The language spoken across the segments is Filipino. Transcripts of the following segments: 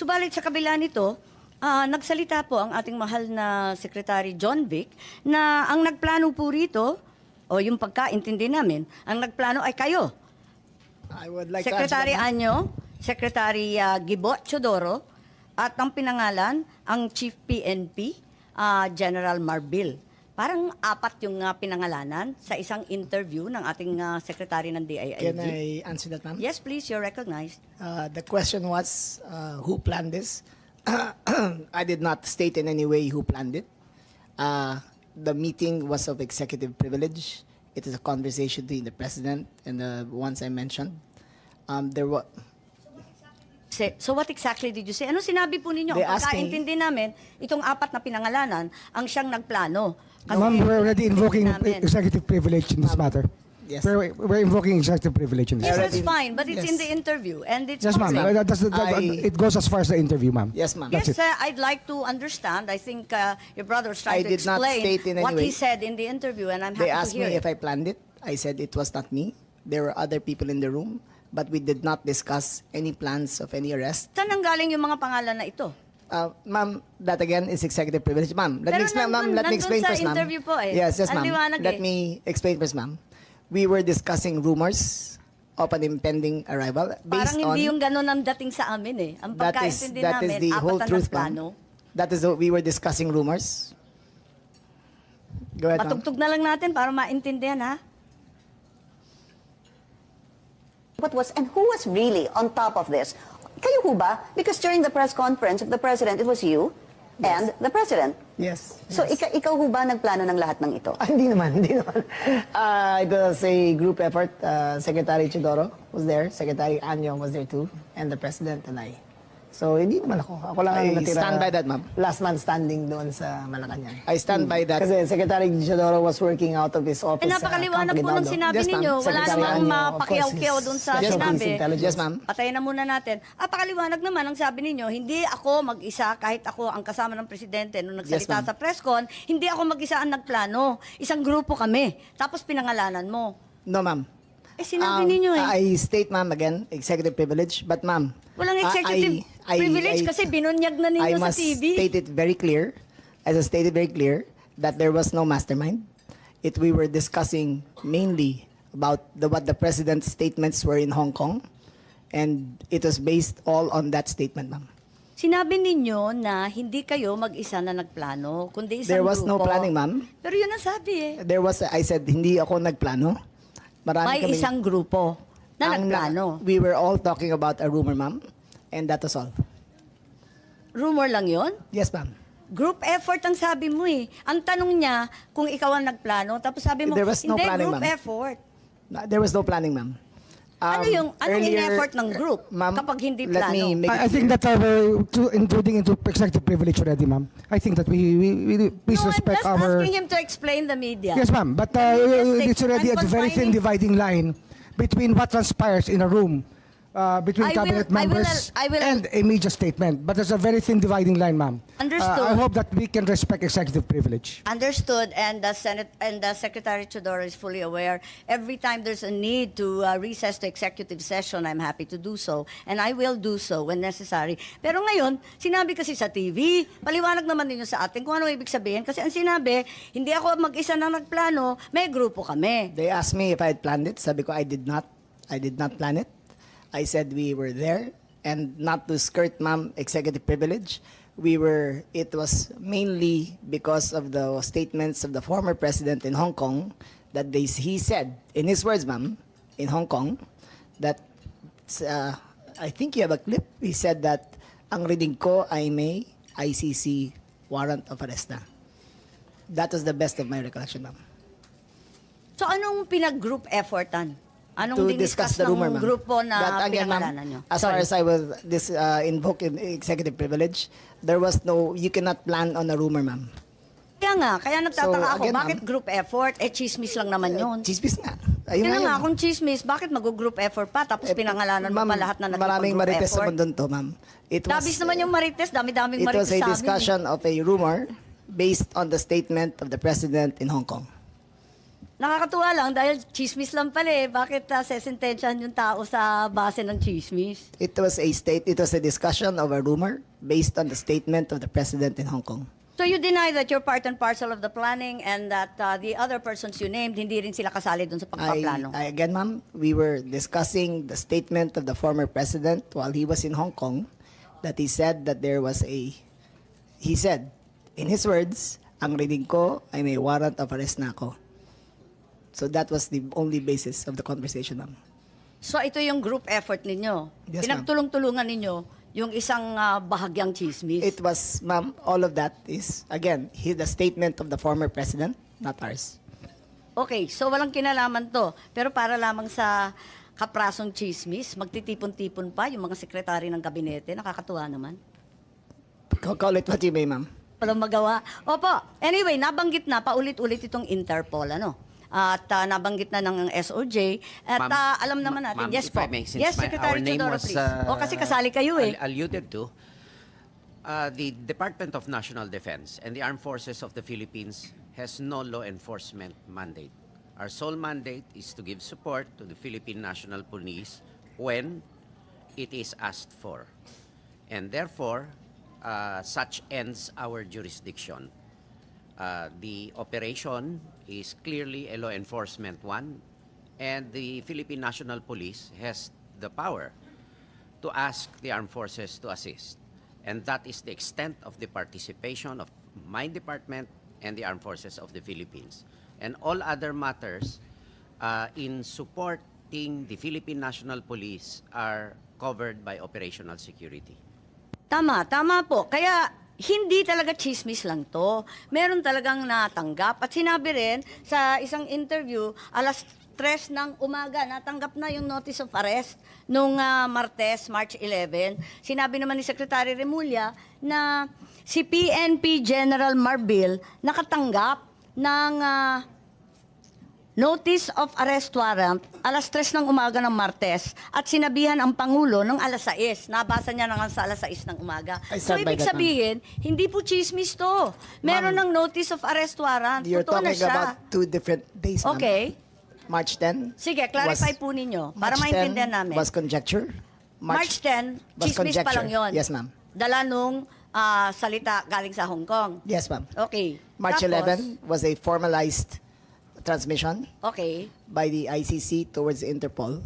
Subalit sa kabila nito, nagsalita po ang ating mahal na Secretary John Vic na ang nagplano po rito, o yung pagkaintindi namin, ang nagplano ay kayo. I would like Secretary to answer that. Anyo, Secretary Gibo Chodoro, at ang pinangalan, ang Chief PNP, General Marbil. Parang apat yung pinangalanan sa isang interview ng ating Secretary ng DILG. Can I answer that, ma'am? Yes, please, you're recognized. The question was, who planned this? I did not state in any way who planned it. The meeting was of executive privilege. It is a conversation between the president and the ones I mentioned. There was. So what exactly did you say? Ano sinabi po ninyo? They Ang asked me- pagkaintindi namin, itong apat na pinangalanan, ang siyang nagplano. Kasi Ma'am, we're already invoking namin. executive privilege in this matter. Yes. We're invoking executive privilege in this Yes, matter. that's fine, but it's in Yes. the interview and it's Yes, ma'am. public. It goes as far as the interview, ma'am. Yes, ma'am. That's Yes, it. I'd like to understand. I think your brother was I trying to did not explain state in any what he way. said in the interview, and I'm They happy asked to hear me it. if I planned it. I said it was not me. There were other people in the room, but we did not discuss any plans of any arrest. Saan nanggaling yung mga pangalan na ito? Ma'am, that again is executive privilege. Ma'am, let Pero me explain, ma'am. nandun- Let me nandun explain sa first, ma'am. interview po eh. Yes, yes, Ang ma'am. liwanag Let eh. me explain first, ma'am. We were discussing rumors of an impending arrival based Parang hindi on yung ganun ang dating sa amin eh. Ang that pagkaintindi is namin, the whole apat na truth, nagplano. ma'am. That is we were discussing rumors. Go ahead, ma'am. Patugtog na lang natin para maintindihan ha. What was and who was really on top of this? Kayo ho ba? Because during the press conference of the president, it was you and the president. Yes. So ikaw ho ba nagplano ng lahat ng ito? Hindi naman, hindi naman. It was a group effort. Secretary Chidoro was there, Secretary Anyo was there too, and the president and I. So, hindi naman ako. Ako lang ang I natira. stand by that, ma'am. Last man standing doon sa Malacanang. I stand by that. Kasi Secretary Chidoro was working out of his office. Napakaliwanag po ng sinabi Yes, ma'am. ninyo. Wala Secretary namang Anyo, of mapakiyaw-kiyaw course, dun sa Special sinabi. Police Intelligence. Yes, ma'am. Patayin na muna natin. Pakaliwanag naman ang sabi ninyo, hindi ako mag-isa, kahit ako ang kasama ng presidente nung nagsalita Yes, ma'am. sa press con, hindi ako mag-isa ang nagplano. Isang grupo kami. Tapos pinangalanan mo. No, ma'am. Sinabi ninyo eh. I state, ma'am, again, executive privilege. But, ma'am, Walang executive privilege kasi binunyag na ninyo I sa must TV. state it very clear, as I stated very clear, that there was no mastermind. We were discussing mainly about what the president's statements were in Hong Kong, and it was based all on that statement, ma'am. Sinabi ninyo na hindi kayo mag-isa na nagplano, kundi isang There was grupo. no planning, ma'am. Pero yun ang sabi eh. I said, hindi ako nagplano. May kaming- isang grupo na ang nagplano. We were all talking about a rumor, ma'am, and that was all. Rumor lang yon. Yes, ma'am. Group effort ang sabi mo eh. Ang tanong niya kung ikaw ang nagplano, tapos sabi mo, There was no hindi, planning, group ma'am. effort. There was no planning, ma'am. Anong Earlier, in-effort ng group ma'am, kapag hindi let plano? me make I think that we're intruding into executive privilege already, ma'am. I think that we please No, I'm respect just our. asking him to explain the media. Yes, ma'am. But Just it's already a very thin confining- dividing line between what transpires in a room between I will- cabinet members I will- and a media statement. But there's a very thin dividing line, ma'am. Understood. I hope that we can respect executive privilege. Understood, and the Senate and the Secretary Chodoro is fully aware. Every time there's a need to recess to executive session, I'm happy to do so, and I will do so when necessary. Pero ngayon, sinabi kasi sa TV, paliwanag naman ninyo sa atin kung ano ibig sabihin. Kasi ang sinabi, hindi ako mag-isa na nagplano, may grupo kami. They asked me if I had planned it. Sabi ko, I did not. I did not plan it. I said we were there, and not to skirt, ma'am, executive privilege. It was mainly because of the statements of the former president in Hong Kong that he said, in his words, ma'am, in Hong Kong, that, I think you have a clip, he said that, ang reading ko ay may ICC warrant of arrest na. That was the best of my recollection, ma'am. So anong pinag-group effortan? Anong To diniscuss discuss the rumor, ng ma'am. grupo na But again, ma'am, pinangalanan nyo? as far Sorry. as I was invoke in executive privilege, there was no, you cannot plan on a rumor, ma'am. Kaya nagtataka So, ako, again, bakit ma'am, group effort? Chismis lang naman yun. Chismis nga. Ayun Kaya nga, yun. kung chismis, bakit mag-group effort pa? Tapos pinangalanan mo Ma'am, pa lahat na maraming nagpag-group marites sa effort. mundo to, ma'am. Dabis naman yung marites, dami-daming It marites was a sa amin. discussion of a rumor based on the statement of the president in Hong Kong. Nakakatuwa lang dahil chismis lang pala eh. Bakit sesentensyahan yung tao sa base ng chismis? It was a discussion of a rumor based on the statement of the president in Hong Kong. So you deny that you're part and parcel of the planning and that the other persons you named, hindi rin sila kasali dun sa pagpaplano? Again, ma'am, we were discussing the statement of the former president while he was in Hong Kong, that he said that he said, in his words, ang reading ko ay may warrant of arrest na ako. So that was the only basis of the conversation, ma'am. So ito yung group effort ninyo? Yes, ma'am. Pinagtulong-tulungan ninyo yung isang bahagyang chismis? It was, ma'am, all of that is, again, the statement of the former president, not ours. Okay, so walang kinalaman to. Pero para lamang sa kaprasong chismis, magtitipon-tipon pa yung mga sekretary ng kabinete. Nakakatuwa naman. Call it what you may, ma'am. Walang magawa. Opo. Anyway, nabanggit na paulit-ulit itong Interpol, ano? At nabanggit na ng SOJ. At Ma'am, alam naman natin. ma'am, Yes if po. I may, since Yes, our Secretary name Chodoro, was, please. O kasi kasali kayo eh. alluded to, the Department of National Defense and the Armed Forces of the Philippines has no law enforcement mandate. Our sole mandate is to give support to the Philippine National Police when it is asked for. And therefore, such ends our jurisdiction. The operation is clearly a law enforcement one, and the Philippine National Police has the power to ask the armed forces to assist. And that is the extent of the participation of my department and the armed forces of the Philippines. And all other matters in supporting the Philippine National Police are covered by operational security. Tama po. Kaya hindi talaga chismis lang to. Meron talagang natanggap. At sinabi rin sa isang interview, alas 3 ng umaga, natanggap na yung notice of arrest nung Martes, March 11. Sinabi naman ni Secretary Remulla na si PNP General Marbil nakatanggap ng notice of arrest warrant alas 3 ng umaga ng Martes at sinabihan ang Pangulo ng alas 6. Nabasa niya na nga sa alas 6 ng umaga. I So stand by ibig that, ma'am. sabihin, hindi po chismis to. Meron ng notice of arrest warrant. You're Totoo na talking siya. about 2 different days, ma'am. Okay. March 10. Sige, clarify was- po ninyo para March 10 maintindihan namin. was conjecture. March 10, was chismis pa lang conjecture. yon. Yes, ma'am. Dala nung salita galing sa Hong Kong. Yes, ma'am. Okay. March Tapos, 11 was a formalized transmission Okay. by the ICC towards Interpol.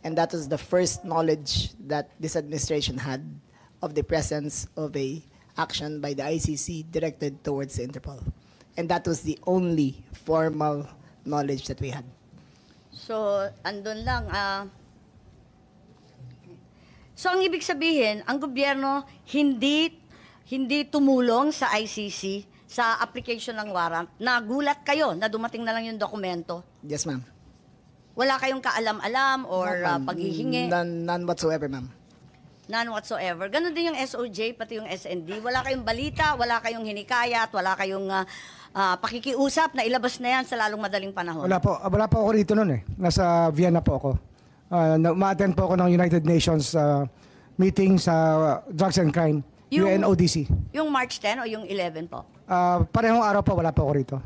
And that was the first knowledge that this administration had of the presence of a action by the ICC directed towards Interpol. And that was the only formal knowledge that we had. So, andun lang. So, ang ibig sabihin, ang gobyerno hindi tumulong sa ICC sa application ng warrant. Nagulat kayo na dumating na lang yung dokumento. Yes, ma'am. Wala kayong kaalam-alam or Ma'am, paghihingi? None whatsoever, ma'am. None whatsoever. Ganon din yung SOJ, pati yung SND. Wala kayong balita, wala kayong hinikayat, wala kayong pakikiusap na ilabas na yan sa lalong madaling panahon. Wala po ako rito noon eh. Nasa Vienna po ako. Ma-attend po ako ng United Nations meeting sa Drugs and Crime, UNODC. Yung March 10 o yung 11 po? Parehong araw po, wala po ako rito.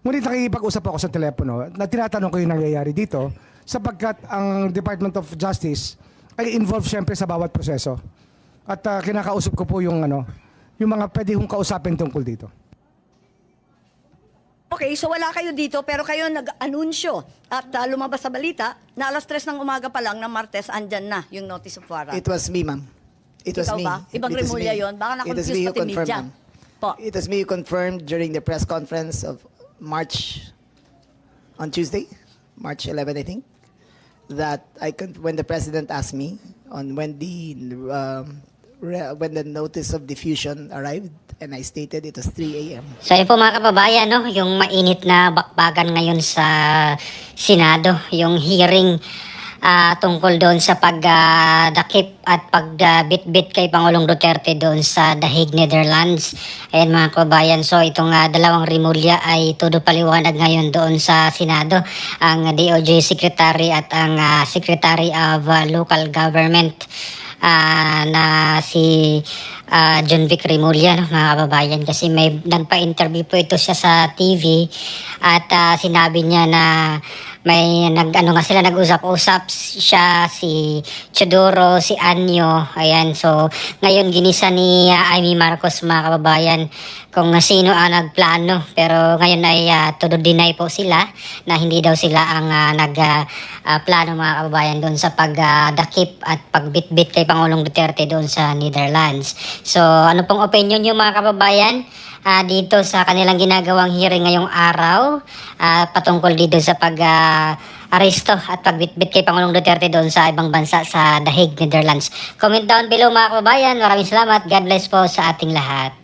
Ngunit nakikipag-usap ako sa telepono na tinatanong ko yung nangyayari dito sapagkat ang Department of Justice ay involved siyempre sa bawat proseso. At kinakausap ko po yung mga pwede kong kausapin tungkol dito. Okay, so wala kayo dito pero kayo nag-anunsyo at lumabas sa balita na alas 3 ng umaga pa lang ng Martes andyan na yung notice of warrant. It was me, ma'am. It was Ikaw me. ba? Ibang It was Remulla me. yun? Baka It was na-confuse me who pati confirmed, media. ma'am. Po. It was me who confirmed during the press conference of March, on Tuesday, March 11, I think, that when the president asked me on when the notice of diffusion arrived, and I stated it was 3 a.m. So yun po mga kababayan, no, yung mainit na bakbakan ngayon sa Senado, yung hearing tungkol doon sa pagdakip at pagbitbit kay Pangulong Duterte doon sa The Hague, Netherlands. Ayan mga kababayan, so itong dalawang Remulla ay todo paliwanag ngayon doon sa Senado. Ang DOJ Secretary at ang Secretary of Local Government. na si John Vic Remulla, no, mga kababayan, kasi may nagpa-interview po ito siya sa TV at sinabi niya na may nag-usap-usap siya, si Chodoro, si Anyo, ayan. So ngayon ginisa ni Amy Marcos, mga kababayan, kung sino ang nagplano, pero ngayon ay todo deny po sila na hindi daw sila ang plano, mga kababayan, doon sa pagdakip at pagbitbit kay Pangulong Duterte doon sa Netherlands. So ano pong opinion niyo, mga kababayan, dito sa kanilang ginagawang hearing ngayong araw patungkol dito sa aresto at pagbitbit kay Pangulong Duterte doon sa ibang bansa sa The Hague, Netherlands? Comment down below, mga kababayan. Maraming salamat. God bless po sa ating lahat.